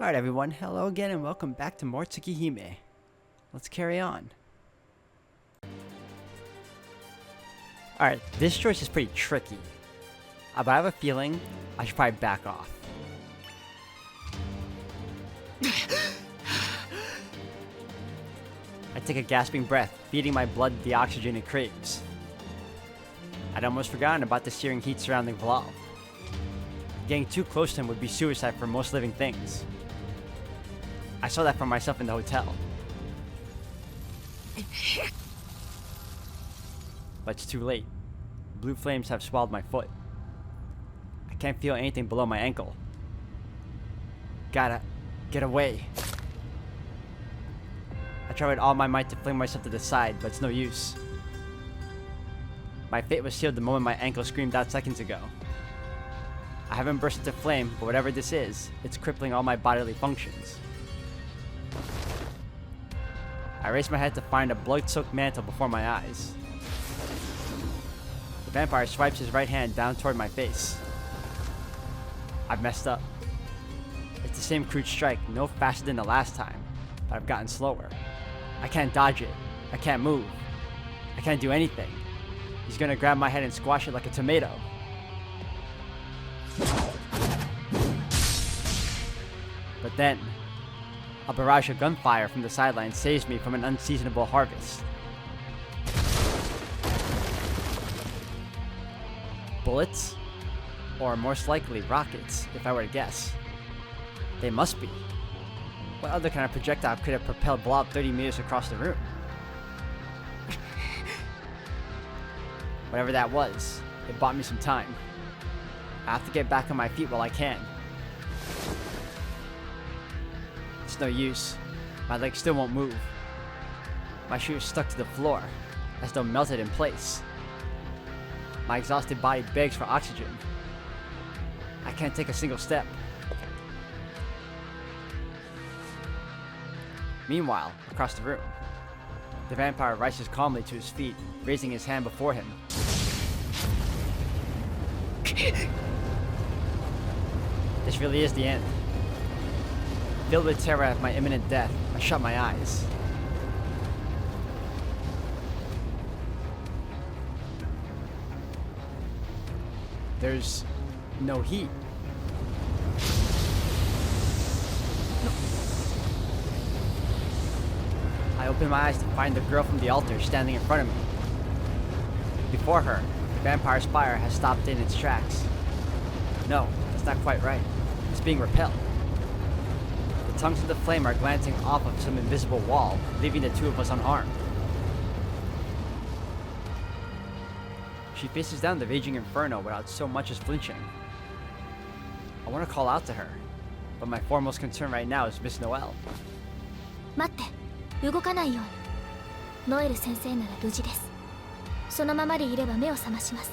Alright everyone, hello again and welcome back to more Tsukihime. Let's carry on. Alright, this choice is pretty tricky. But I have a feeling I should probably back off. I take a gasping breath, feeding my blood the oxygen it craves. I'd almost forgotten about the searing heat surrounding Vlav. Getting too close to him would be suicide for most living things. I saw that for myself in the hotel. But it's too late. Blue flames have swallowed my foot. I can't feel anything below my ankle. Gotta get away. I tried with all my might to fling myself to the side, but it's no use. My fate was sealed the moment my ankle screamed out seconds ago. I haven't burst into flame, but whatever this is, it's crippling all my bodily functions. I raise my head to find a blood-soaked mantle before my eyes. The vampire swipes his right hand down toward my face. I've messed up. It's the same crude strike, no faster than the last time, but I've gotten slower. I can't dodge it. I can't move. I can't do anything. He's gonna grab my head and squash it like a tomato. But then, a barrage of gunfire from the sidelines saves me from an unseasonable harvest. Bullets? Or most likely rockets, if I were to guess. They must be. What other kind of projectile could have propelled Blob 30 meters across the room? Whatever that was, it bought me some time. I have to get back on my feet while I can. It's no use. My legs still won't move. My shoes stuck to the floor, as though melted in place. My exhausted body begs for oxygen. I can't take a single step. Meanwhile, across the room, the vampire rises calmly to his feet, raising his hand before him. This really is the end. Filled with terror at my imminent death, I shut my eyes. There's no heat. I open my eyes to find the girl from the altar standing in front of me. Before her, the vampire spire has stopped in its tracks. No, that's not quite right. It's being repelled. The tongues of the flame are glancing off of some invisible wall, leaving the two of us unharmed. She faces down the raging inferno without so much as flinching. I want to call out to her, but my foremost concern right now is Miss Noelle. 待って、動かないように。ノエル先生なら無事です。そのままでいれば目を覚まします。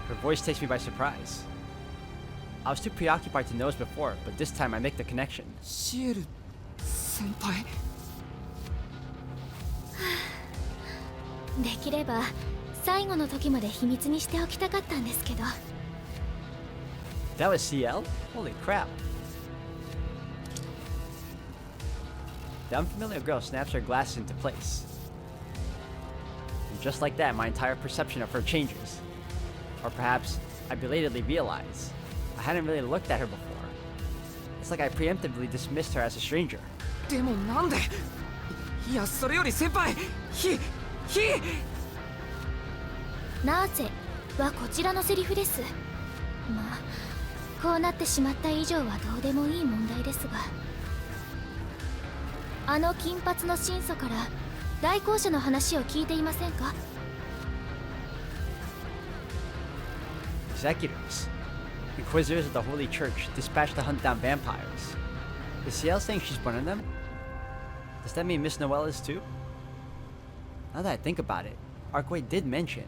Her voice takes me by surprise. I was too preoccupied to notice before, but this time I make the connection. Ciel 先輩。できれば最後の時まで秘密にしておきたかったんですけど。That was Ciel? Holy crap. The unfamiliar girl snaps her glasses into place. And just like that, my entire perception of her changes. Or perhaps, I belatedly realize I hadn't really looked at her before. It's like I preemptively dismissed her as a stranger. でもなんで？いや、それより先輩、なぜはこちらのセリフです。まあ、こうなってしまった以上はどうでもいい問題ですが。あの金髪の神祖から来校者の話を聞いていませんか？ Executors. Inquisitors of the Holy Church dispatched to hunt down vampires. Is Ciel saying she's one of them? Does that mean Miss Noelle is too? Now that I think about it, Arkway did mention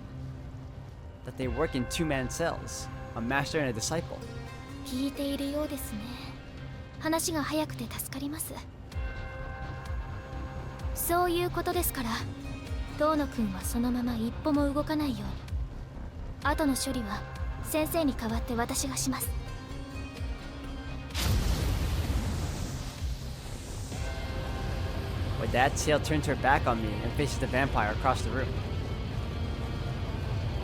that they work in two-man cells, a master and a disciple. 聞いているようですね。話が早くて助かります。そういうことですから、遠野くんはそのまま一歩も動かないように。後の処理は先生に代わって私がします。With that, Ciel turns her back on me and faces the vampire across the room.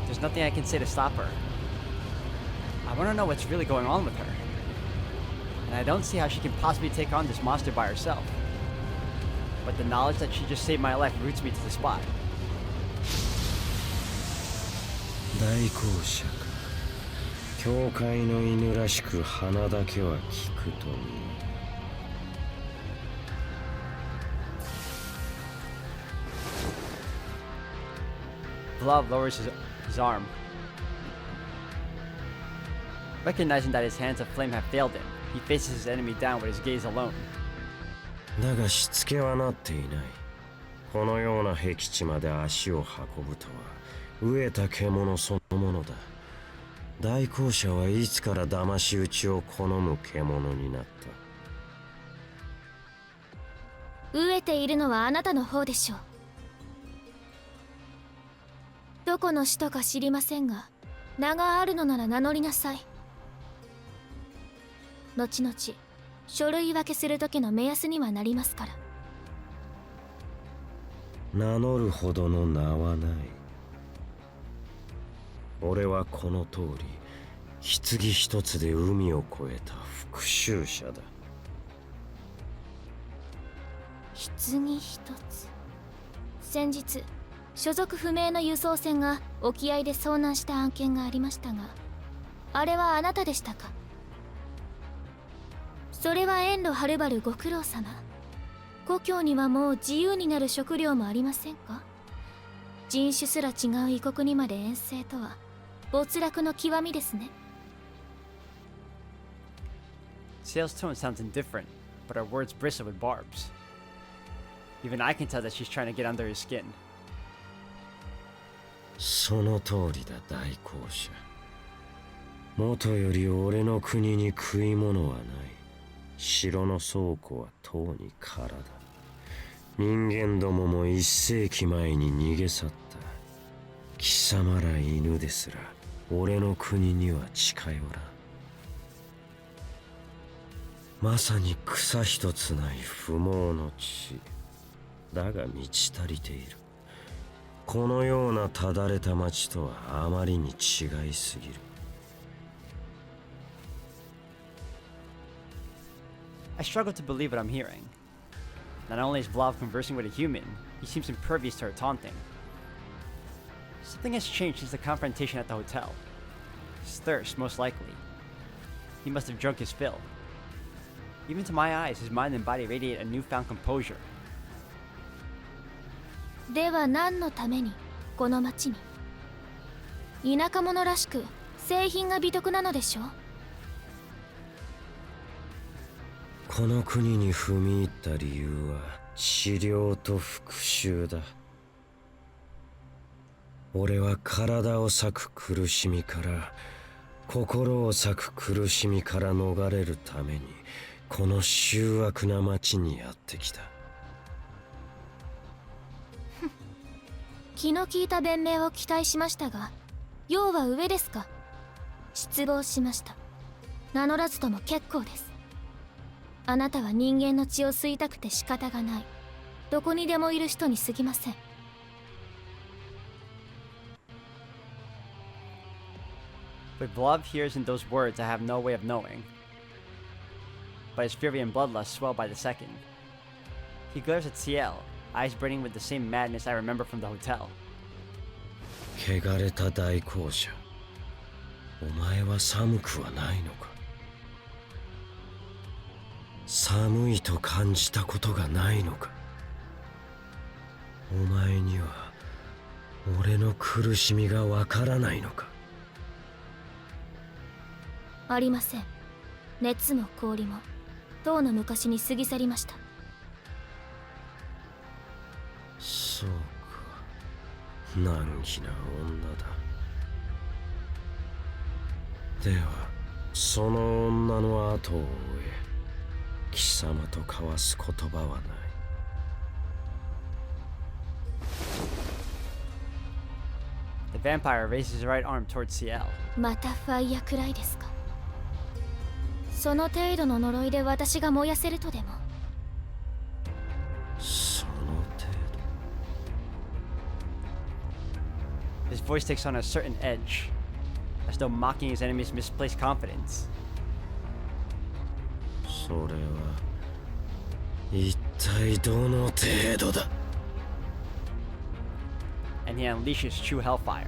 There's nothing I can say to stop her. I want to know what's really going on with her. And I don't see how she can possibly take on this monster by herself. But the knowledge that she just saved my life roots me to the spot. 大公爵か。教会の犬らしく鼻だけは利くと見る。Blob lowers his arm. Recognizing that his hands of flame have failed him, he faces his enemy down with his gaze alone. だがしつけはなっていない。このような僻地まで足を運ぶとは飢えた獣そのものだ。大公爵はいつから騙し討ちを好む獣になった。飢えているのはあなたの方でしょう。どこの使徒か知りませんが、名があるのなら名乗りなさい。後々書類分けする時の目安にはなりますから。名乗るほどの名はない。俺はこの通り棺一つで海を越えた復讐者だ。棺一つ。先日所属不明の輸送船が沖合で遭難した案件がありましたが、あれはあなたでしたか。それは遠路はるばるご苦労様。故郷にはもう自由になる食料もありませんか。人種すら違う異国にまで遠征とは没落の極みですね。Ciel's tone sounds indifferent, but her words bristle with barbs. Even I can tell that she's trying to get under his skin. その通りだ大公爵。元より俺の国に食い物はない。城の倉庫はとうに空だ。人間どもも1世紀前に逃げ去った。貴様ら犬ですら俺の国には近寄らん。まさに草一つない不毛の地。だが満ち足りている。このようなただれた町とはあまりに違いすぎる。I struggle to believe what I'm hearing. Not only is Blob conversing with a human, he seems impervious to her taunting. Something has changed since the confrontation at the hotel. His thirst, most likely. He must have drunk his fill. Even to my eyes, his mind and body radiate a newfound composure. では何のためにこの町に。田舎者らしく製品が美徳なのでしょう。この国に踏み入った理由は治療と復讐だ。俺は体を裂く苦しみから心を裂く苦しみから逃れるためにこの醜悪な町にやってきた。気の利いた弁明を期待しましたが、用は上ですか。失望しました。名乗らずとも結構です。あなたは人間の血を吸いたくて仕方がない、どこにでもいる人に過ぎません。What Blob hears in those words I have no way of knowing. But his fury and bloodlust swell by the second. He glares at Ciel, eyes burning with the same madness I remember from the hotel. 汚れた大公爵、お前は寒くはないのか。寒いと感じたことがないのか。お前には俺の苦しみがわからないのか。ありません。熱も氷もとうの昔に過ぎ去りました。そうか、難儀な女だ。ではその女の後を追え。貴様と交わす言葉はない。The vampire raises his right arm towards Ciel. またファイヤーくらいですか。その程度の呪いで私が燃やせるとでも。そ voice takes on a certain edge, as though mocking his enemy's misplaced confidence. それは一体どの程度だ And he unleashes true hellfire.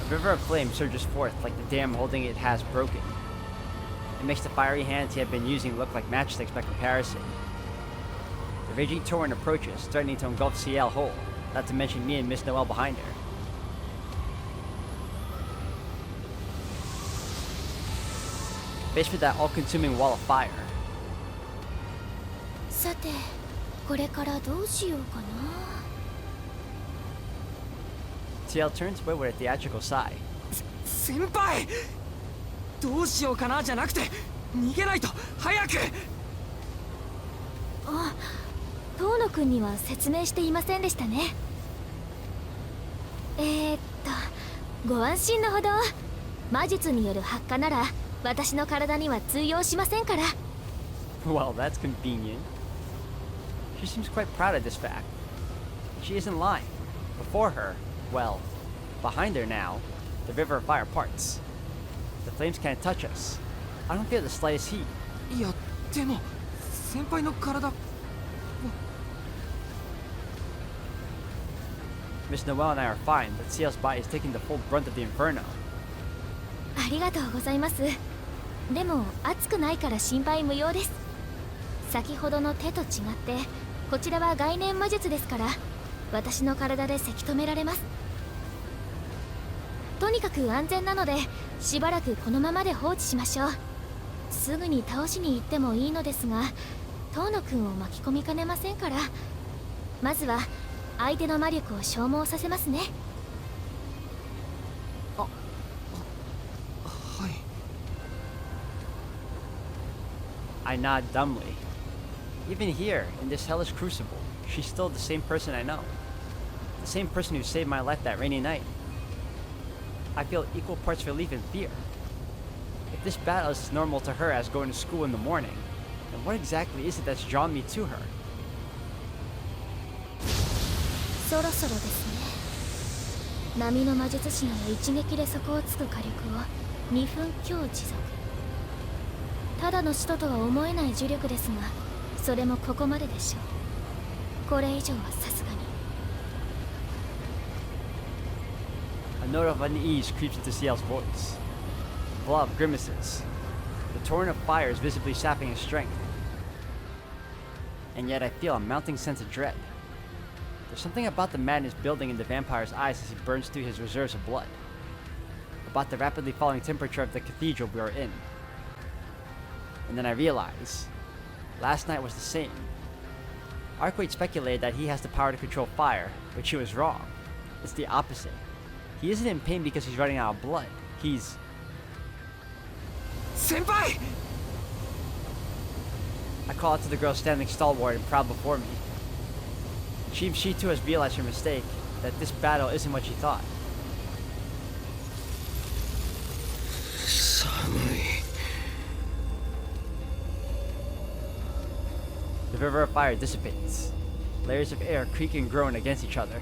A river of flame surges forth like the dam holding it has broken. It makes the fiery hands he had been using look like matchsticks by comparison. The raging torrent approaches, threatening to engulf Ciel whole, not to mention me and Miss Noelle behind her. Faced with that all-consuming wall of fire, さてこれからどうしようかな。 Ciel turns away with a theatrical sigh. 先輩どうしようかなじゃなくて逃げないと早く。あ、遠野くんには説明していませんでしたね。ご安心のほど。魔術による発火なら私の体には通用しませんから。 Well, that's convenient. She seems quite proud of this fact. She isn't lying. Before her, well, behind her now, the river of fire parts. The flames can't touch us. I don't feel the slightest heat. いやでも先輩の体 Miss Noelle and I are fine, but Ciel's body is taking the full brunt of the inferno. ありがとうございます。でも熱くないから心配無用です。先ほどの手と違ってこちらは概念魔術ですから、私の体でせき止められます。とにかく安全なのでしばらくこのままで放置しましょう。すぐに倒しに行ってもいいのですが、遠野くんを巻き込みかねませんから、まずは相手の魔力を消耗させますね。はい。 I nod dumbly. Even here, in this hellish crucible, she's still the same person I know. The same person who saved my life that rainy night. I feel equal parts relief and fear. If this battle is as normal to her as going to school in the morning, then what exactly is it that's drawn me to her? そろそろですね。波の魔術師なら一撃で底をつく火力を2分強持続。ただの使徒とは思えない呪力ですが、それもここまででしょう。これ以上はさすがに。 A note of unease creeps into Ciel's voice. Blob grimaces. The torrent of fire is visibly sapping his strength. And yet I feel a mounting sense of dread. There's something about the madness building in the vampire's eyes as he burns through his reserves of blood. About the rapidly falling temperature of the cathedral we are in. And then I realize, last night was the same. Arkwade speculated that he has the power to control fire, but she was wrong. It's the opposite. He isn't in pain because he's running out of blood. He's... 先輩 I call out to the girl standing stalwart and proud before me. She too has realized her mistake, that this battle isn't what she thought. 寒い The river of fire dissipates. Layers of air creak and groan against each other.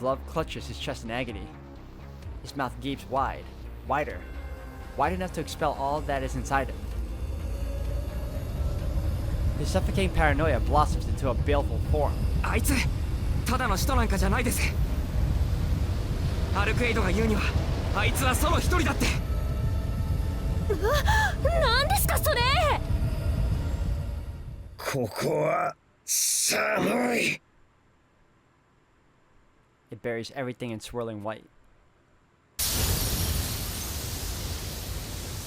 Vlad clutches his chest in agony. His mouth gapes wide, wider, wide enough to expel all that is inside him. His suffocating paranoia blossoms into a baleful form. あいつただの使徒なんかじゃないです。アルクエイドが言うにはあいつはその一人だって。何ですかそれ。ここは寒い It buries everything in swirling white.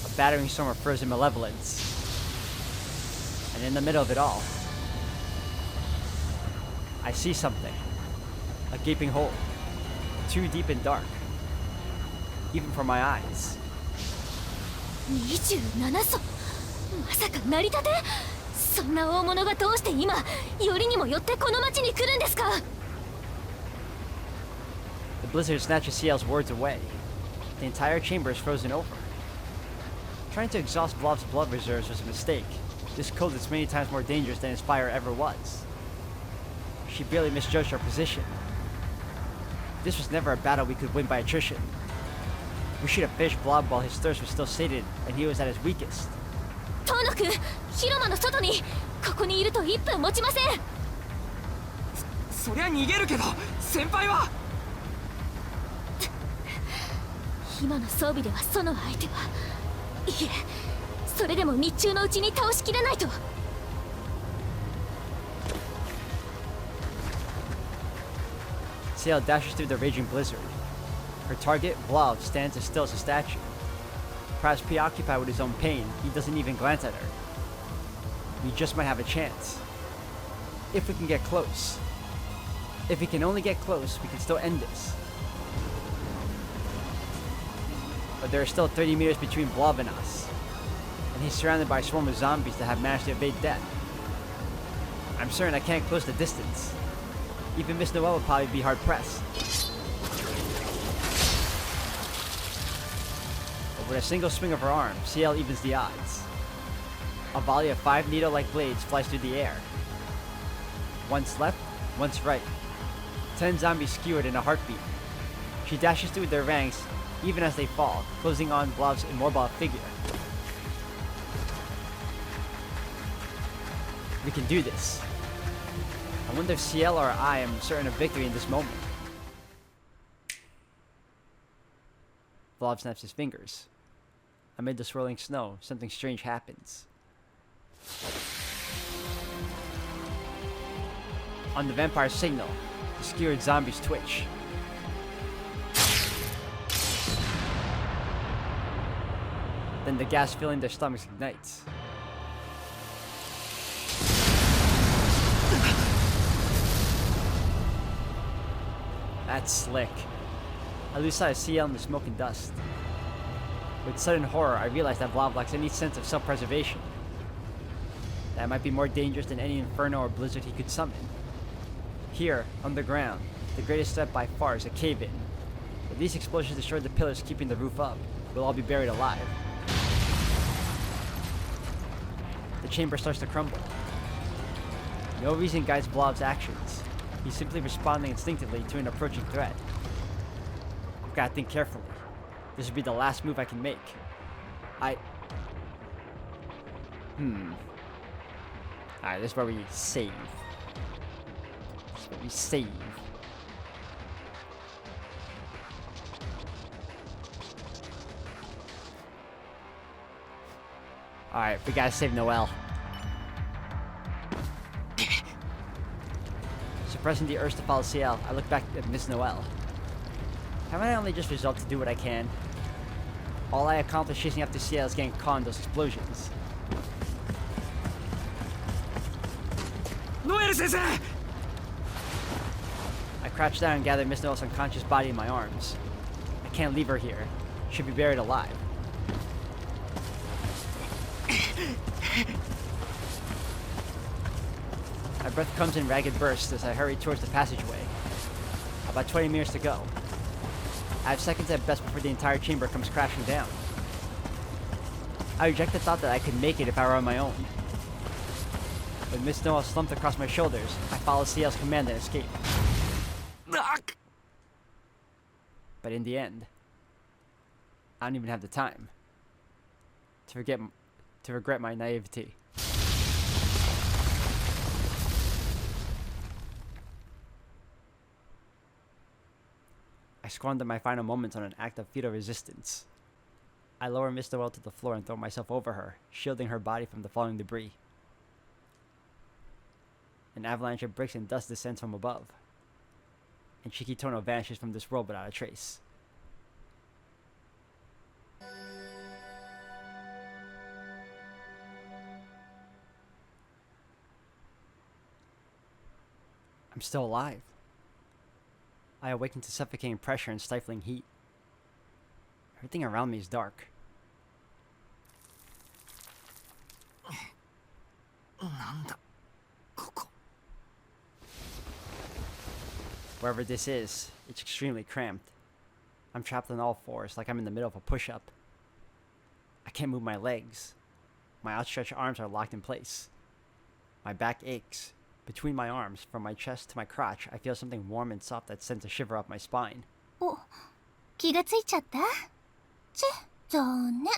A battering storm of frozen malevolence. And in the middle of it all, I see something. A gaping hole. Too deep and dark. Even for my eyes. 27層。まさか成り立て。そんな大物がどうして今よりにもよってこの町に来るんですか。 The blizzard snatches Ciel's words away. The entire chamber is frozen over. Trying to exhaust Vlov's blood reserves was a mistake. This cold is many times more dangerous than its fire ever was. She barely misjudged our position. This was never a battle we could win by attrition. We should have finished Blob while his thirst was still sated and he was at his weakest. 遠野くん、広間の外にここにいると1分持ちません。そりゃ逃げるけど先輩は。今の装備ではその相手はいえ、それでも日中のうちに倒しきれないと。Ciel dashes through the raging blizzard. Her target, Blob, stands as still as a statue. Perhaps preoccupied with his own pain, he doesn't even glance at her. We just might have a chance. If we can get close. If we can only get close, we can still end this. But there are still 30 meters between Blob and us. And he's surrounded by a swarm of zombies that have managed to evade death. I'm certain I can't close the distance. Even Miss Noelle will probably be hard-pressed. But with a single swing of her arm, Ciel evens the odds. A volley of 5 needle-like blades flies through the air. Once left, once right. 10 zombies skewered in a heartbeat. She dashes through their ranks, even as they fall, closing on Blob's immobile figure. We can do this. I wonder if Ciel or I am certain of victory in this moment. Blob snaps his fingers. Amid the swirling snow, something strange happens. On the vampire's signal, the skewered zombies twitch. Then the gas filling their stomachs ignites. That's slick. I lose sight of Ciel in the smoke and dust. With sudden horror, I realize that Blob lacks any sense of self-preservation. That might be more dangerous than any inferno or blizzard he could summon. Here, on the ground, the greatest threat by far is a cave-in. If these explosions destroy the pillars keeping the roof up, we'll all be buried alive. The chamber starts to crumble. No reason guides Blob's actions. He's simply responding instinctively to an approaching threat. I've got to think carefully. This would be the last move I can make. Alright, this is where we save. This is where we save. Alright, we gotta save Noelle. Suppressing the urge to follow Ciel, I look back at Miss Noelle. Haven't I only just resolved to do what I can? All I accomplished chasing after Ciel is getting caught in those explosions. Noelle sensei! I crouch down and gather Miss Noelle's unconscious body in my arms. I can't leave her here. She'll be buried alive. My breath comes in ragged bursts as I hurry towards the passageway. About 20 meters to go. I have seconds at best before the entire chamber comes crashing down. I reject the thought that I could make it if I were on my own. With Miss Noelle slumped across my shoulders, I follow Ciel's command and escape. But in the end, I don't even have the time to regret my naivety. I squander my final moments on an act of futile resistance. I lower Miss Noelle to the floor and throw myself over her, shielding her body from the falling debris. An avalanche of bricks and dust descends from above, and Shikitono vanishes from this world without a trace. I'm still alive. I awaken to suffocating pressure and stifling heat. Everything around me is dark. Wherever this is, it's extremely cramped. I'm trapped on all fours like I'm in the middle of a push-up. I can't move my legs. My outstretched arms are locked in place. My back aches. Between my arms, from my chest to my crotch, I feel something warm and soft that sends a shiver up my spine. お、気がついちゃった？残念。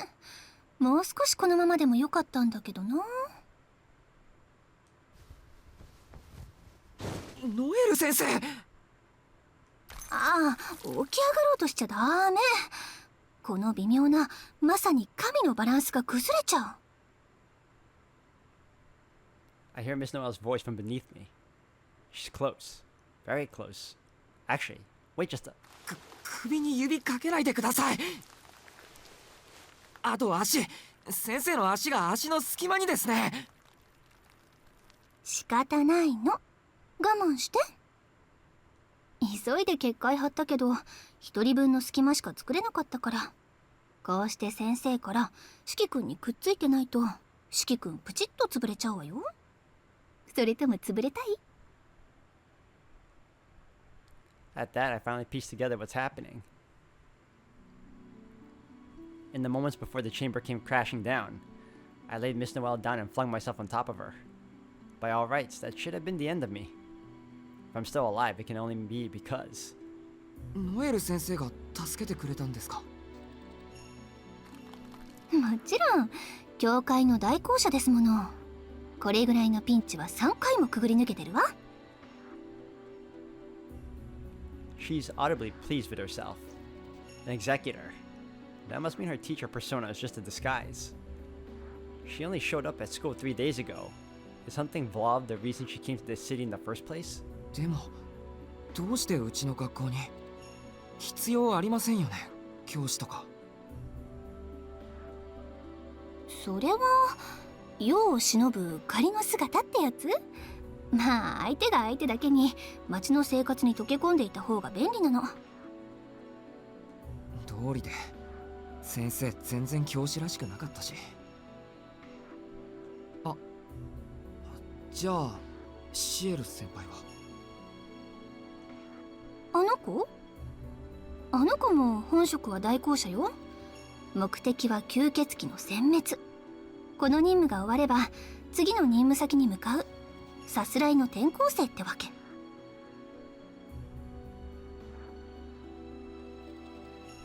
もう少しこのままでもよかったんだけどな。ノエル先生。ああ、起き上がろうとしちゃダメ。この微妙な、まさに神のバランスが崩れちゃう。I hear Miss Noel's voice from beneath me. She's close. Very close. Actually, wait just a... 首に指かけないでください。あと足、先生の足が足の隙間にですね。仕方ないの。我慢して。急いで結界張ったけど、一人分の隙間しか作れなかったから。こうして先生から四季君にくっついてないと、四季君プチッと潰れちゃうわよ。それとも潰れたい？ At that, I finally pieced together what's happening. In the moments before the chamber came crashing down, I laid Miss Noel down and flung myself on top of her. By all rights, that should have been the end of me. If I'm still alive, it can only be because... ノエル先生が助けてくれたんですか？もちろん、教会の代行者ですもの。これぐらいのピンチは3回もくぐり抜けてるわ。She's audibly pleased with herself. An executor. That must mean her teacher persona is just a disguise. She only showed up at school 3 days ago. Is hunting Vlad the reason she came to this city in the first place? でも、どうしてうちの学校に？必要ありませんよね、教師とか。それは世を忍ぶ仮の姿ってやつ？まあ相手が相手だけに町の生活に溶け込んでいた方が便利なの。道理で先生全然教師らしくなかったし。あ、じゃあシエル先輩は？あの子も本職は代行者よ。目的は吸血鬼の殲滅。この任務が終われば次の任務先に向かう。さすらいの転校生ってわけ。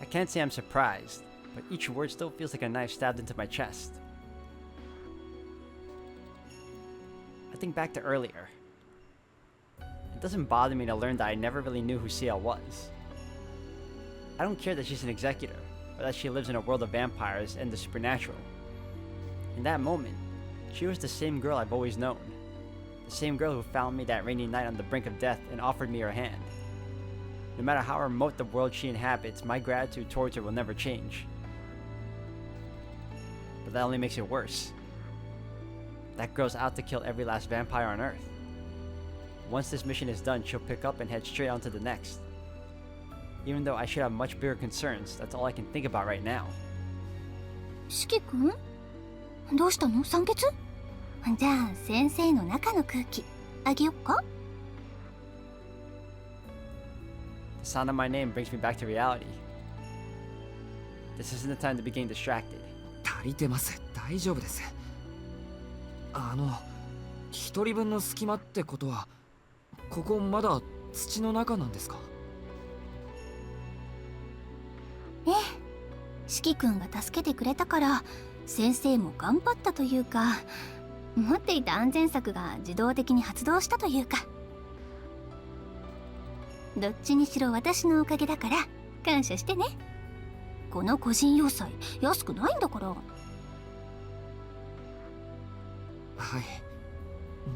I can't say I'm surprised, but each word still feels like a knife stabbed into my chest. I think back to earlier. It doesn't bother me to learn that I never really knew who Ciel was. I don't care that she's an executor, or that she lives in a world of vampires and the supernatural. In that moment, she was the same girl I've always known. The same girl who found me that rainy night on the brink of death and offered me her hand. No matter how remote the world she inhabits, my gratitude towards her will never change. But that only makes it worse. That girl's out to kill every last vampire on Earth. Once this mission is done, she'll pick up and head straight on to the next. Even though I should have much bigger concerns, that's all I can think about right now. 四季君？どうしたの？酸欠？じゃあ先生の中の空気あげよっか？ The sound of my name brings me back to reality. This isn't the time to be getting distracted. 足りてます。大丈夫です。一人分の隙間ってことは、ここまだ土の中なんですか？ええ、四季君が助けてくれたから先生も頑張ったというか、持っていた安全策が自動的に発動したというか、どっちにしろ私のおかげだから感謝してね。この個人要塞安くないんだから。はい、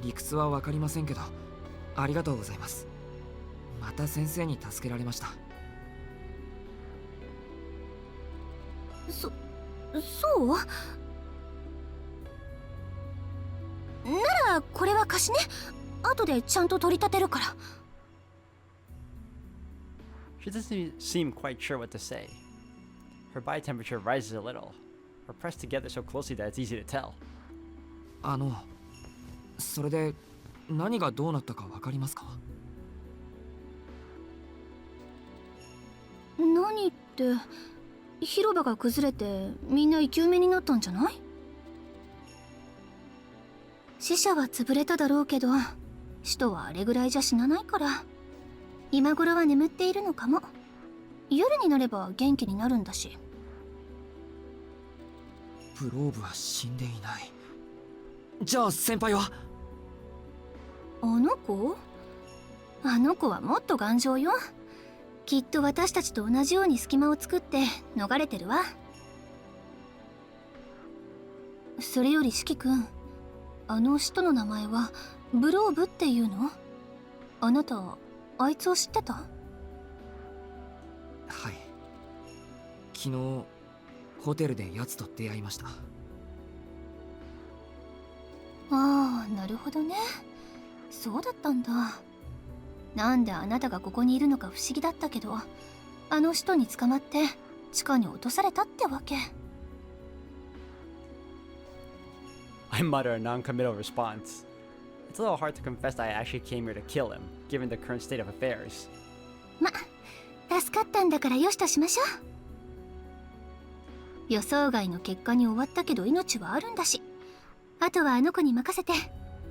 理屈は分かりませんけどありがとうございます。また先生に助けられました。そうならこれは貸しね。後でちゃんと取り立てるから。 She doesn't seem quite sure what to say. Her body temperature rises a little. We're pressed together so closely that it's easy to tell. それで何がどうなったか分かりますか？何って、広場が崩れてみんな生き埋めになったんじゃない？死者は潰れただろうけど、使徒はあれぐらいじゃ死なないから、今頃は眠っているのかも。夜になれば元気になるんだし。ブローブは死んでいない。じゃあ先輩は？あの子？あの子はもっと頑丈よ。きっと私たちと同じように隙間を作って逃れてるわ。それより四季君、あの使徒の名前はブローブっていうの？あなたあいつを知ってた？はい、昨日ホテルで奴と出会いました。ああ、なるほどね。そうだったんだ。なんであなたがここにいるのか不思議だったけど、あの人に捕まって地下に落とされたってわけ。I mutter a non-committal response. It's a little hard to confess that I actually came here to kill him, given the current state of affairs. ま、助かったんだからよしとしましょう。予想外の結果に終わったけど命はあるんだし、あとはあの子に任せて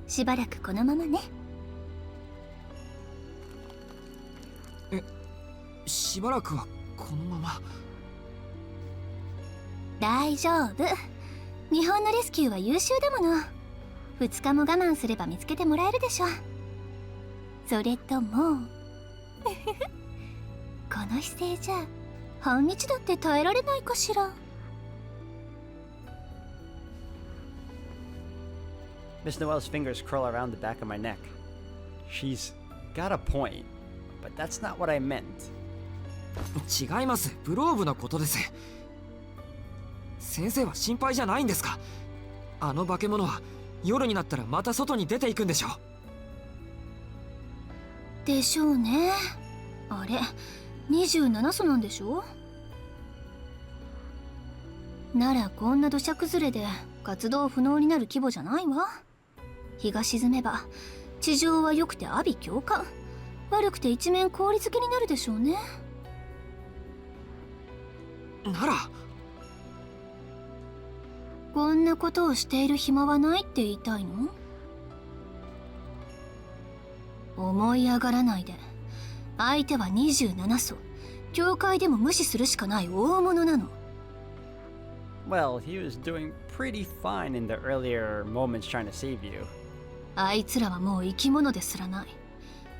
しばらくこのままね。しばらくはこのまま？大丈夫。日本のレスキューは優秀だもの。2日も我慢すれば見つけてもらえるでしょ。それともこの姿勢じゃ半日だって耐えられないかしら。Miss Noel's fingers curl around the back of my neck. She's got a point, but that's not what I meant. 違います。ブローブのことです。先生は心配じゃないんですか？あの化け物は夜になったらまた外に出ていくんでしょ？でしょうね。あれ27層なんでしょ？ならこんな土砂崩れで活動不能になる規模じゃないわ。日が沈めば地上は良くて阿鼻叫喚、悪くて一面氷漬けになるでしょうね。ならこんなことをしている暇はないって言いたいの？思い上がらないで。相手は27層、教会でも無視するしかない大物なの。Well, he was doing pretty fine in the earlier moments trying to save you. あいつらはもう生き物ですらない。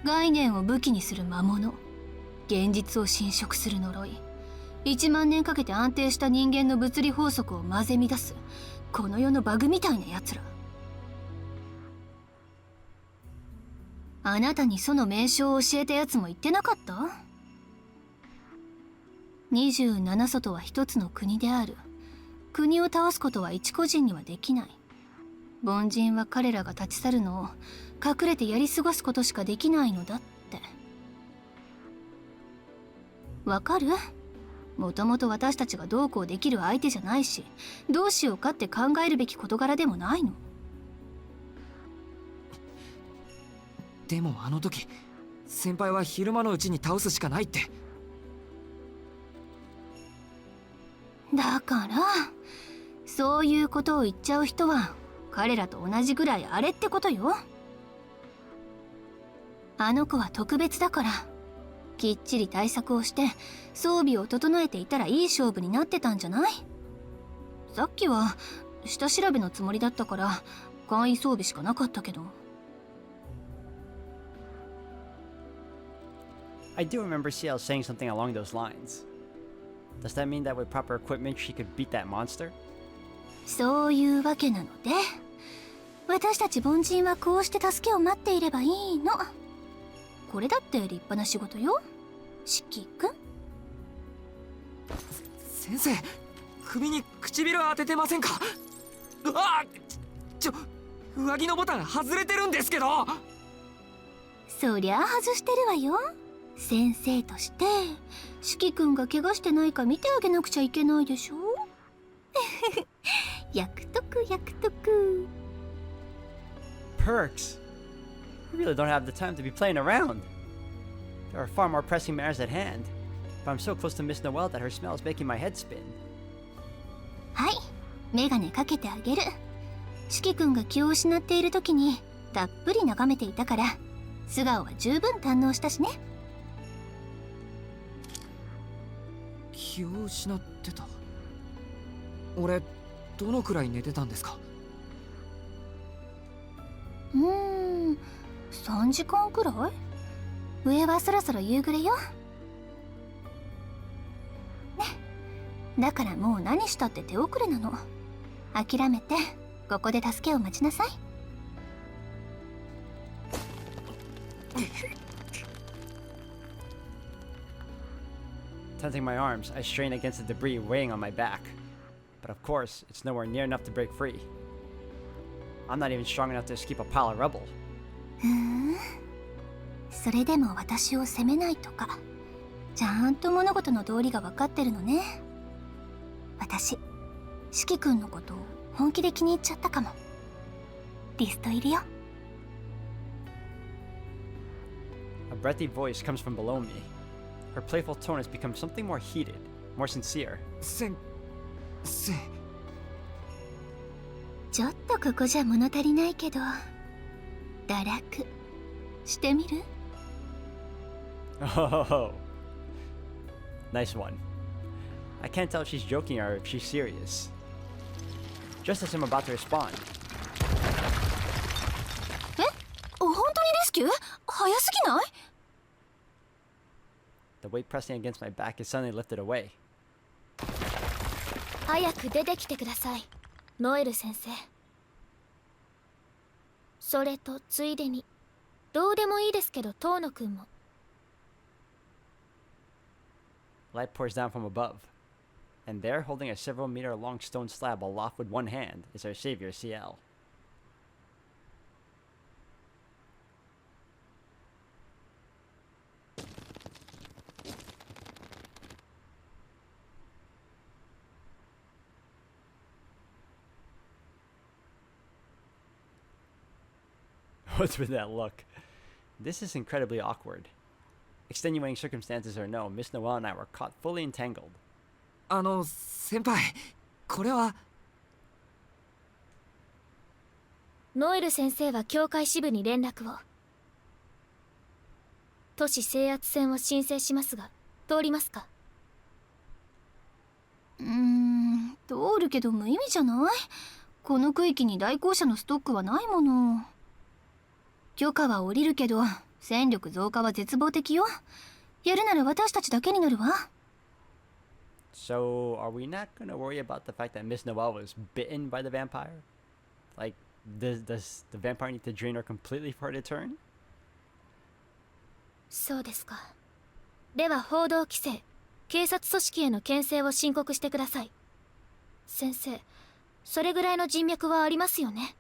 概念を武器にする魔物、現実を侵食する呪い、1万年かけて安定した人間の物理法則を混ぜ乱すこの世のバグみたいなやつら。あなたにその名称を教えたやつも言ってなかった？ 27 層とは一つの国である。国を倒すことは一個人にはできない。凡人は彼らが立ち去るのを隠れてやり過ごすことしかできないのだって。わかる？もともと私たちがどうこうできる相手じゃないし、どうしようかって考えるべき事柄でもないの。でもあの時先輩は昼間のうちに倒すしかないって。だからそういうことを言っちゃう人は彼らと同じぐらいあれってことよ。あの子は特別だから、きっちり対策をして装備を整えていたらいい勝負になってたんじゃない？さっきは下調べのつもりだったから簡易装備しかなかったけど。I do remember Ciel saying something along those lines. Does that mean that with proper equipment she could beat that monster? そういうわけなので、私たち凡人はこうして助けを待っていればいいの。これだって立派な仕事よ、四季君。先生、首に唇当ててませんか？あっ、上着のボタン外れてるんですけど。そりゃあ外してるわよ。先生として四季君が怪我してないか見てあげなくちゃいけないでしょ。役得役得。 Perks! We really don't have the time to be playing around. There are far more pressing matters at hand. But I'm so close to Miss Noel that her smell is making my head spin. はい、メガネかけてあげる。四季君が気を失っている時にたっぷり眺めていたから素顔は十分堪能したしね。気を失ってた。俺どのくらい寝てたんですか？3時間くらい？上はそろそろ夕暮れよ。ね、だからもう何したって手遅れなの。諦めてここで助けを待ちなさい。Tensing my arms, I strain against the debris weighing on my back. But of course, it's nowhere near enough to break free. I'm not even strong enough to escape a pile of rubble. それでも私を責めないとか、ちゃんと物事の道理が分かってるのね。私、四季君のことを本気で気に入っちゃったかも。リスト入りよ。A breathy voice comes from below me. Her playful tone has become something more heated, more sincere. 先生。ちょっとここじゃ物足りないけど、堕落してみる？ Oh, nice one. I can't tell if she's joking or if she's serious. Just as I'm about to respond, 本当にレスキュー？早すぎない？ the weight pressing against my back is suddenly lifted away. 早く出てきてください、ノエル先生。それとついでに、どうでもいいですけど遠野くんも。Light pours down from above, and there, holding a several-meter-long stone slab aloft with one hand, is our savior, Ciel. What's with that look? This is incredibly awkward. Extenuating circumstances or no, Miss Noelle and I were caught fully entangled. 先輩、これは。ノエル先生は教会支部に連絡を。都市制圧戦を申請しますが、通りますか？通るけど無意味じゃない？この区域に来校者のストックはないもの。許可は下りるけど、戦力増加は絶望的よ。やるなら私たちだけになるわ。So, are we not gonna worry about the fact that Miss Noelle was bitten by the vampire? Like, does the vampire need to drain her completely for her to turn? そうですか。では報道規制、警察組織への牽制を申告してください。先生、それぐらいの人脈はありますよね。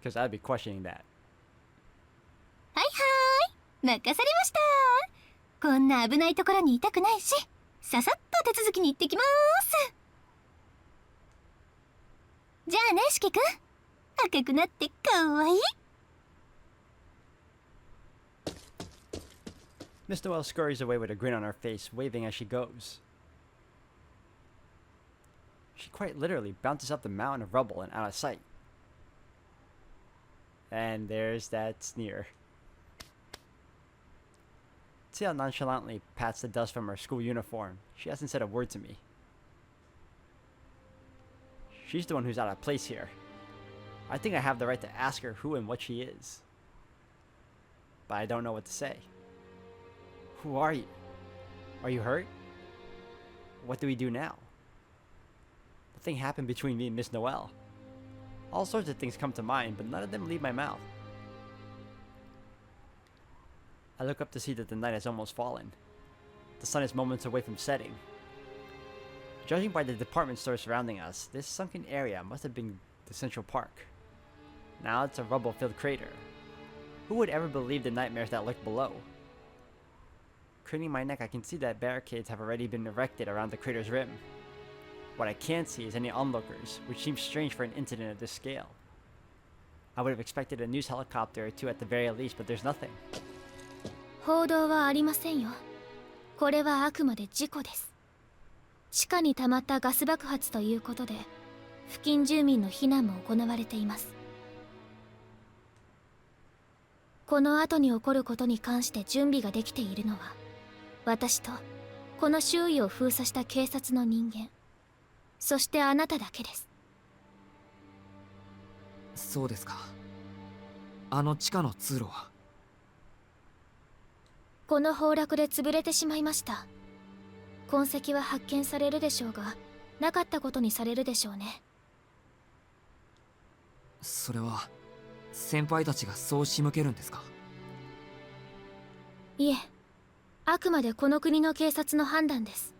Because I'd be questioning that. はいはい、任されました。こんな危ないところにいたくないし、ささっと手続きに行ってきます。じゃあね、四季くん。赤くなってかわいい。Miss Noelle scurries away with a grin on her face, waving as she goes. She quite literally bounces up the mountain of rubble and out of sight. And there's that sneer. Ciel nonchalantly pats the dust from her school uniform. She hasn't said a word to me. She's the one who's out of place here. I think I have the right to ask her who and what she is. But I don't know what to say. Who are you? Are you hurt? What do we do now? Nothing happened between me and Miss Noelle. All sorts of things come to mind, but none of them leave my mouth. I look up to see that the night has almost fallen. The sun is moments away from setting. Judging by the department stores surrounding us, this sunken area must have been the Central Park. Now it's a rubble-filled crater. Who would ever believe the nightmares that lurk below? Craning my neck, I can see that barricades have already been erected around the crater's rim. What I can't see is any onlookers, which seems strange for an incident of this scale. I would have expected a news helicopter or two at the very least, but there's nothing. 報道はありませんよ。これはあくまで事故です。地下に溜まったガス爆発ということで、付近住民の避難も行われています。この後に起こることに関して準備ができているのは、私とこの周囲を封鎖した警察の人間、そしてあなただけです。そうですか。あの地下の通路は。この崩落で潰れてしまいました。痕跡は発見されるでしょうが、なかったことにされるでしょうね。それは先輩たちがそう仕向けるんですか？いえ、あくまでこの国の警察の判断です。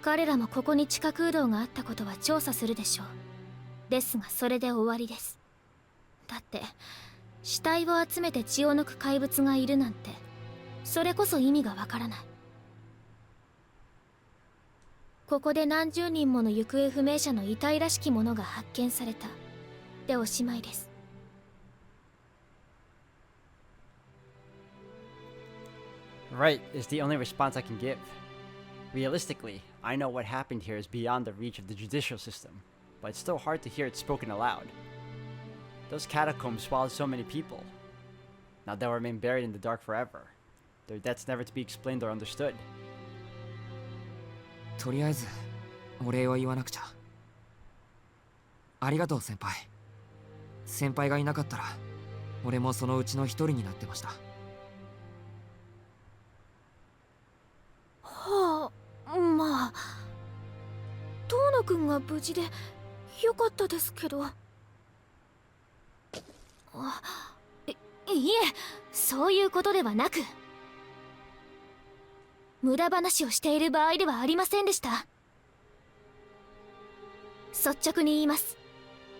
彼らもここに地下空洞があったことは調査するでしょう。ですがそれで終わりです。だって死体を集めて血を抜く怪物がいるなんて、それこそ意味がわからない。ここで何十人もの行方不明者の遺体らしきものが発見された。でおしまいです。Right is the only response I can give. Realistically, I know what happened here is beyond the reach of the judicial system, but it's still hard to hear it spoken aloud. Those catacombs swallowed so many people. Now they'll remain buried in the dark forever, their deaths never to be explained or understood. とりあえずお礼を言わなくちゃ。ありがとう先輩。先輩がいなかったら俺もそのうちの一人になってました。はあ、まあ遠野くんが無事でよかったですけど。いえ、そういうことではなく、無駄話をしている場合ではありませんでした。率直に言います。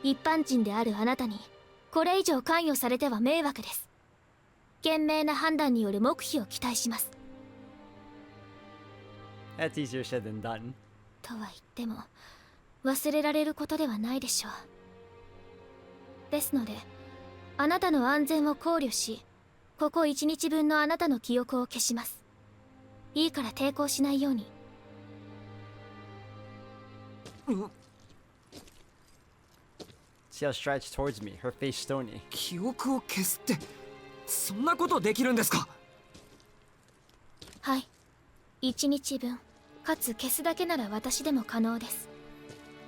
一般人であるあなたにこれ以上関与されては迷惑です。賢明な判断による黙秘を期待します。 That's easier said than done. とは言っても忘れられることではないでしょう。ですのであなたの安全を考慮し、ここ1日分のあなたの記憶を消します。いいから抵抗しないように。Ciel strides towards me, her face stony. 記憶を消すってそんなことできるんですか？はい、1日分、かつ消すだけなら私でも可能です。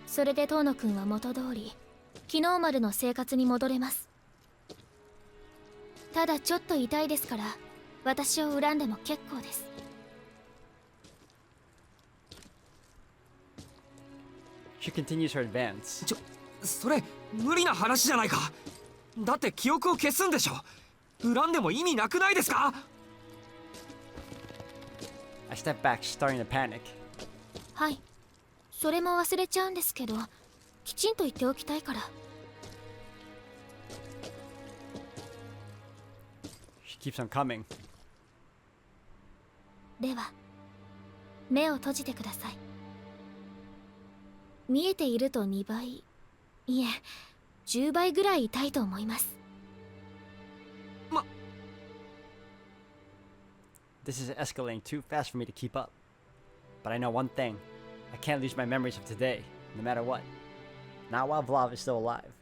それで遠野くんは元通り昨日までの生活に戻れます。ただちょっと痛いですから、私を恨んでも結構です。She continues her advance. それ無理な話じゃないか。だって記憶を消すんでしょ。恨んでも意味なくないですか？ I step back, starting to panic. はい、それも忘れちゃうんですけど、きちんと言っておきたいから。She keeps on coming. では目を閉じてください。見えていると2倍、いえ10倍ぐらい痛いと思います。This is escalating too fast for me to keep up. But I know one thing. I can't lose my memories of today, no matter what. Not while Vlav is still alive.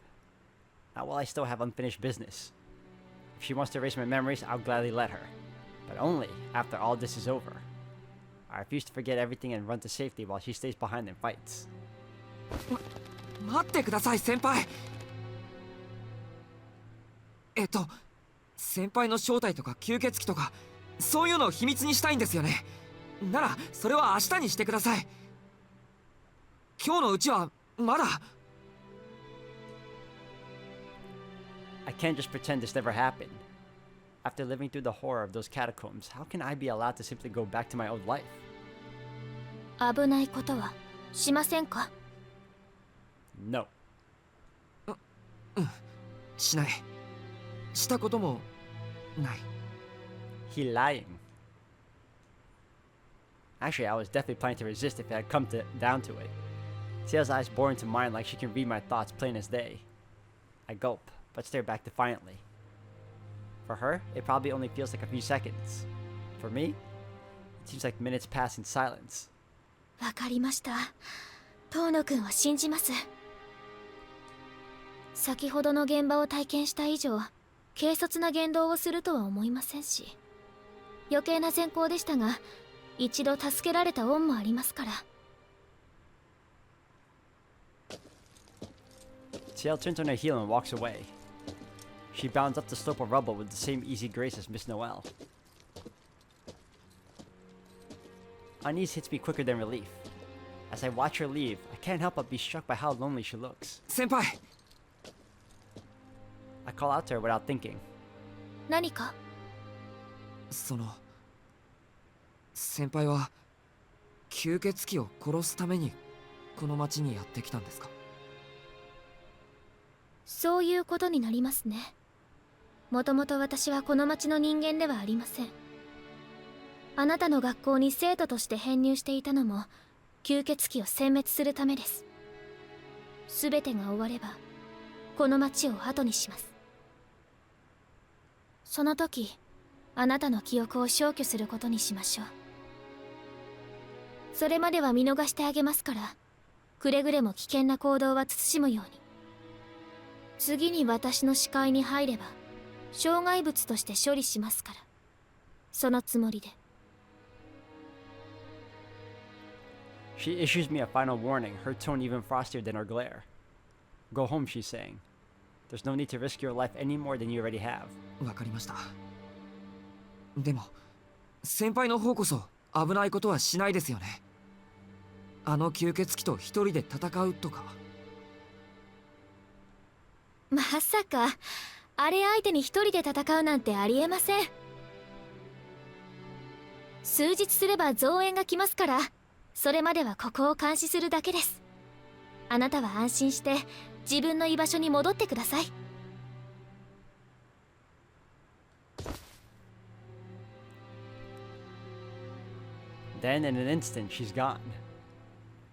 Not while I still have unfinished business. If she wants to erase my memories, I'll gladly let her. But only after all this is over. I refuse to forget everything and run to safety while she stays behind and fights. 待ってください先輩。先輩の正体とか吸血鬼とかそういうのを秘密にしたいんですよね。ならそれは明日にしてください。今日のうちはまだ。I can't just pretend this never happened. After living through the horror of those catacombs, how can I be allowed to simply go back to my old life? 危ないことはしませんか？ No. しない。したこともない。He lying. Actually, I was definitely planning to resist if it had come down to it. Ciel's eyes bore into mine like she can read my thoughts plain as day. I gulp, but stare back defiantly. For her, it probably only feels like a few seconds. For me, it seems like minutes pass in silence. わかりました。遠野くんを信じます。先ほどの現場を体験した以上軽率な言動をするとは思いませんし、余計な善行でしたが一度助けられた恩もありますから。 Ciel turns on her heel and walks away. She bounds up the slope of rubble with the same easy grace as Miss Noel. Unease hits me quicker than relief. As I watch her leave, I can't help but be struck by how lonely she looks. 先輩 I call out to her without thinking. 何か？先輩は吸血鬼を殺すためにこの町にやってきたんですか？そういうことになりますね。もともと私はこの町の人間ではありません。あなたの学校に生徒として編入していたのも吸血鬼を殲滅するためです。全てが終わればこの町を後にします。その時あなたの記憶を消去することにしましょう。それまでは見逃してあげますから、くれぐれも危険な行動は慎むように。次に私の視界に入れば障害物として処理しますから、そのつもりで。 She issues me a final warning, her tone even frostier than her glare. Go home, she's saying. There's no need to risk your life any more than you already have. わかりました。でも先輩の方こそ危ないことはしないですよね。あの吸血鬼と一人で戦うとか。まさかあれ相手に一人で戦うなんてありえません。数日すれば増援が来ますから、それまではここを監視するだけです。あなたは安心して自分の居場所に戻ってください。 Then, in an instant, she's gone.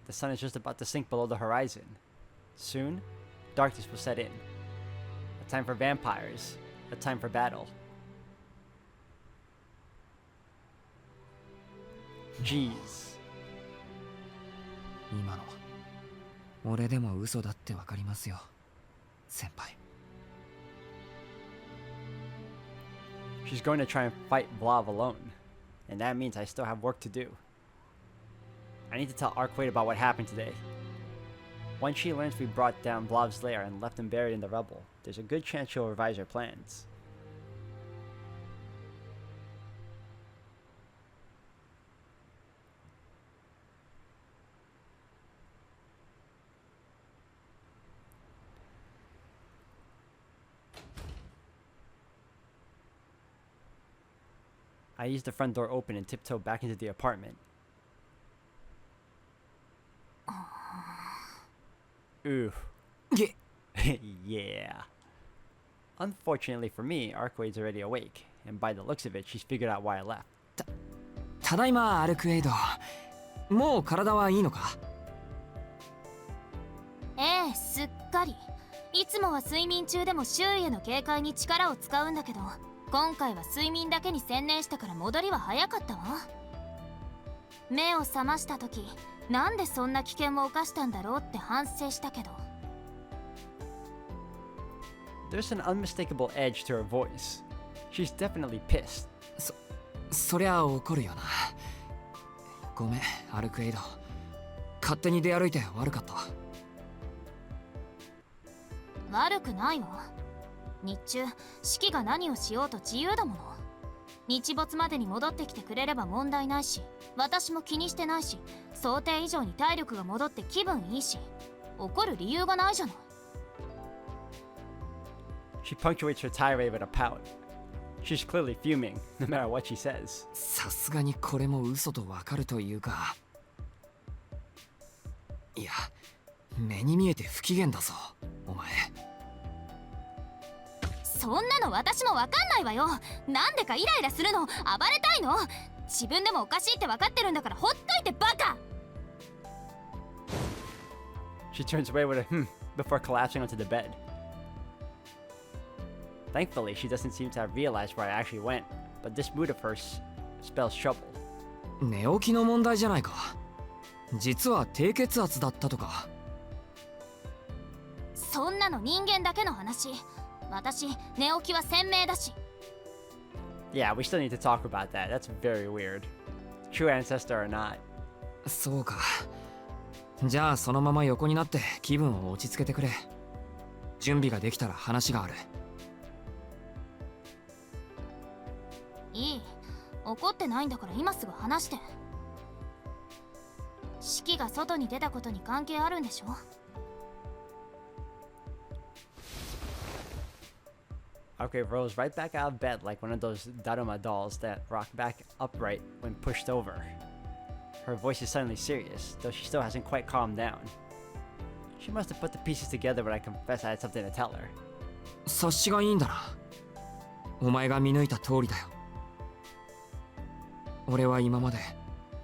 The sun is just about to sink below the horizon. Soon, darkness will set in. A time for vampires. A time for battle. Jeez. 今の俺でも嘘だってわかりますよ、先輩。 She's going to try and fight Blob alone. And that means I still have work to do. I need to tell Arkwade about what happened today. Once she learns we brought down Blob's lair and left him buried in the rubble, there's a good chance she'll revise her plans. I use the front door open and tiptoe back into the apartment. Ooh. Yeah. Unfortunately for me, Arkwade's already awake, and by the looks of it, she's figured out why I left. ただいまアルクエイド。もう体はいいのか？ええ、すっかり。いつもは睡眠中でも周囲への警戒に力を使うんだけど、今回は睡眠だけに専念したから戻りは早かったわ。目を覚ました時、なんでそんな危険を冒したんだろうって反省したけど。 There's an unmistakable edge to her voice. She's definitely pissed. そりゃ怒るよな。ごめん、アルクエイド。勝手に出歩いて悪かった。悪くないわ。日中、シキが何をしようと自由だもの。日没までに戻ってきてくれれば問題ないし、私も気にしてないし、想定以上に体力が戻って気分いいし、怒る理由がないじゃない。 She punctuates her tirade with a pout. She's clearly fuming, no matter what she says. さすがにこれも嘘とわかるというか。いや、目に見えて不機嫌だぞ、お前。そんなの私もわかんないわよ。なんでかイライラするの、暴れたいの。自分でもおかしいって分かってるんだからほっといてバカ。 She turns away with a before collapsing onto the bed. Thankfully, she doesn't seem to have realized where I actually went, but this mood of hers spells trouble. 寝起きの問題じゃないか。実は低血圧だったとか。そんなの人間だけの話。私寝起きは鮮明だし。 Yeah, we still need to talk about that. That's very weird. True ancestor or not. そうか。じゃあそのまま横になって気分を落ち着けてくれ。準備ができたら話がある。いい、怒ってないんだから今すぐ話して。シキが外に出たことに関係あるんでしょ。 Okay, rose right back out of bed like one of those Daruma dolls that rock back upright when pushed over. Her voice is suddenly serious, though she still hasn't quite calmed down. She must have put the pieces together when I confessed I had something to tell her. 察しがいいんだな。お前が見抜いた通りだよ。俺は今まで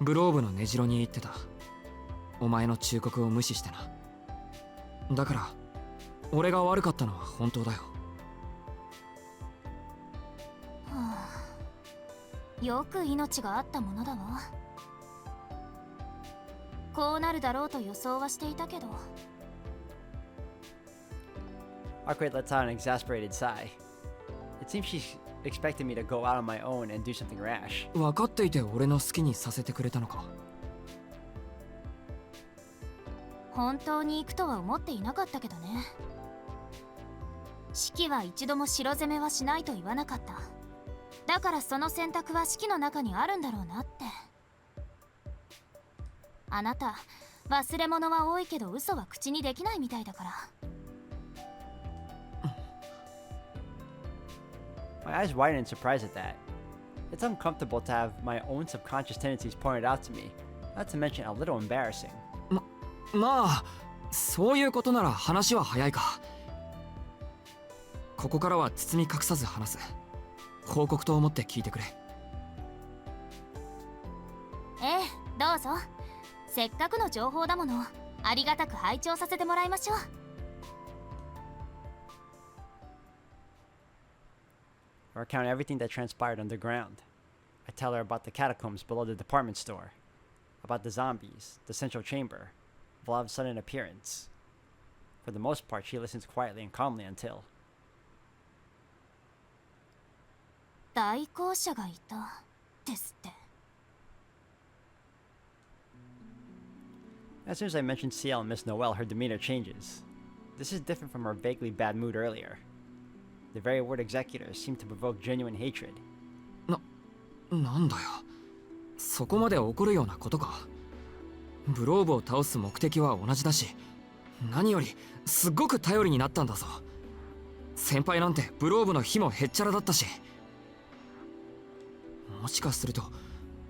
グローブの根城に行ってた。お前の忠告を無視してな。だから俺が悪かったのは本当だよ。よく命があったものだわ。こうなるだろうと予想はしていたけど。 Arkwright lets out an exasperated sigh. It seems she's expecting me to go out on my own and do something rash. 分かっていて俺の好きにさせてくれたのか。本当に行くとは思っていなかったけどね。シキは一度も城攻めはしないと言わなかった。だからその選択はシキの中にあるんだろうなって。あなた忘れ物は多いけど嘘は口にできないみたいだから。 My eyes widen in surprise at that. It's uncomfortable to have my own subconscious tendencies pointed out to me, not to mention a little embarrassing. まあそういうことなら話は早いか。ここからは包み隠さず話す。報告と思って聞いてくれ。ええ、どうぞ。せっかくの情報だもの、ありがたく拝聴させてもらいましょう。 I recount everything that transpired underground. I tell her about the catacombs below the department store, about the zombies, the central chamber, Vlav's sudden appearance. For the most part, she listens quietly and calmly until... 代行者がいたですって。 As soon as I mention Ciel and Miss Noelle, her demeanor changes. This is different from her vaguely bad mood earlier. The very word executor seemed to provoke genuine hatred. なんだよ。そこまで怒るようなことか。ブローブを倒す目的は同じだし、何よりすっごく頼りになったんだぞ。先輩なんてブローブの火もへっちゃらだったし。もしかすると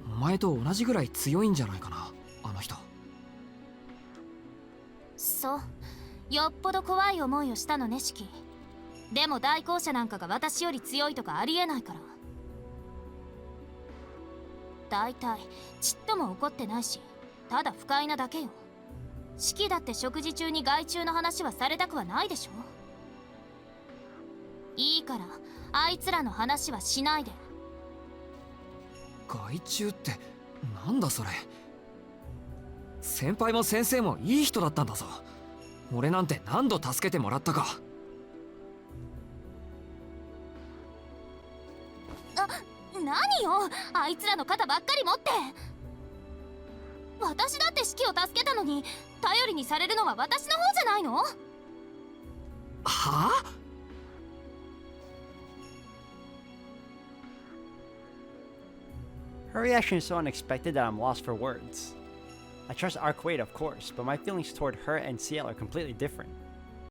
お前と同じぐらい強いんじゃないかな、あの人。そう、よっぽど怖い思いをしたのね、シキ。でも代行者なんかが私より強いとかありえないから。だいたいちっとも怒ってないし、ただ不快なだけよ。シキだって食事中に害虫の話はされたくはないでしょ。いいからあいつらの話はしないで。害虫ってなんだそれ。先輩も先生もいい人だったんだぞ。俺なんて何度助けてもらったか。何よ、あいつらの肩ばっかり持って。私だってシキを助けたのに、頼りにされるのは私の方じゃないの？はあ？ Her reaction is so unexpected that I'm lost for words. I trust Arkwright, of course, but my feelings toward her and Ciel are completely different.